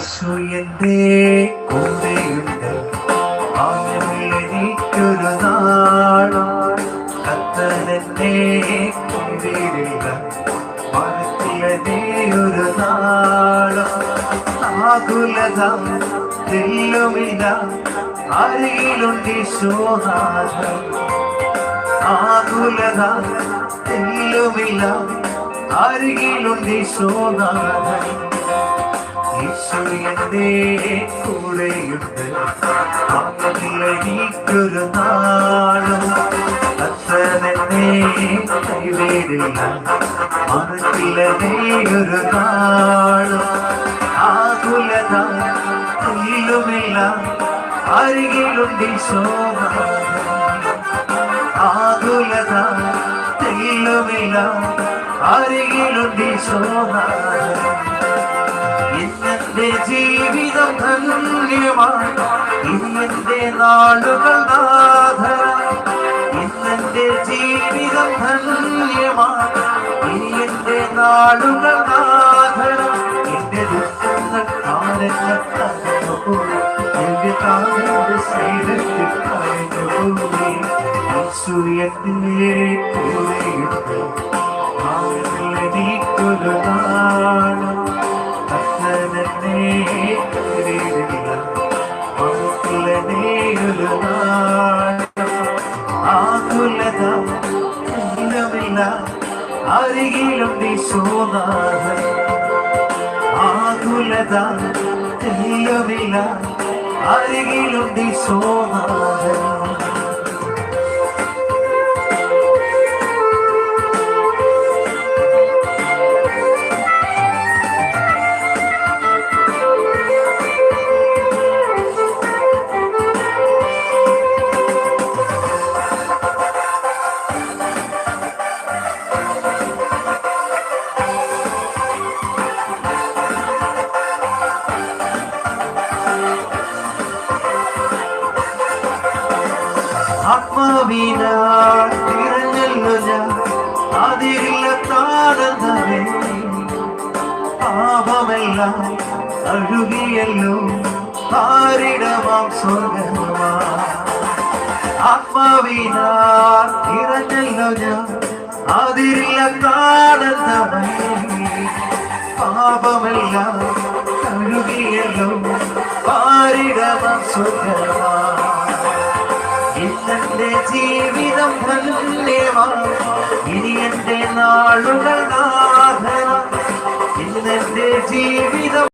യേശു എന്റെ കൂടെയുണ്ട്. എനിക്കൊരു നാളും കത്തനെന്നെ കൊണ്ടിരില്ല. മനസ്സിലെ ഒരു നാളും ആകുലത തെല്ലുമില്ല. അരികിലുണ്ട് ഈശോനാഥൻ. ആകുലത തെല്ലുമില്ല. അരികിലുണ്ട് ഈശോനാഥൻ. യേശു എന്റെ കൂടെയുണ്ട്. എനിക്കൊരു നാളും കത്തനെന്നെ കൈവിടില്ല. മനസ്സിലെ ഒരു നാളും ആകുലത തെല്ലുമില്ല. അരികിലുണ്ട് ഈശോനാഥൻ. ആകുലത തെല്ലുമില്ല. അരികിലുണ്ട് ഈശോനാഥൻ. ഇന്നെന്റെ ജീവിതം ധന്യമാണ്. ഇന്നെന്റെ നാളുകൾ നാഥനായി. ഇന്നെന്റെ ജീവിതം ധന്യമാണ്. ഇന്നെന്റെ നാളുകൾ നാഥനായി. എന്റെ ദുഃഖങ്ങൾ കാലങ്ങൾ തന്നുപോയി. എന്റെ താങ്കളുടെ സൈലത്തിൽ കഴിഞ്ഞുപോയി. യേശു എന്നെ കൂടെയുണ്ട്. എനിക്കൊരു നാളും കത്തനെന്നെ കൈവിടില്ല. മനസ്സിലെ ഒരു നാളും ആകുലത തെല്ലുമില്ല. അരികിലുണ്ട് ഈശോനാഥൻ. ആകുലത തെല്ലുമില്ല. അരികിലുണ്ട് ഈശോനാഥൻ. ആത്മാവിനാൽ തിരഞ്ഞല്ലോ ഞാൻ. അതിരില്ലത്താനന്ദമേ. പാപമെല്ലാം അഴുകിയല്ലോ പാരിടമാം സ്വർഗമാ. ആത്മാവിനാൽ തിരഞ്ഞല്ലോ ഞാൻ. അതിരില്ലത്താനന്ദമേ. പാപമെല്ലാം അഴുകിയല്ലോ പാരിടമാം സ്വർഗമാ. ഇന്നെന്റെ ജീവിതം ധന്യമാണ്. ഇനി എന്റെ നാളുകൾ നാഥനായി. ഇന്നെന്റെ ജീവിതം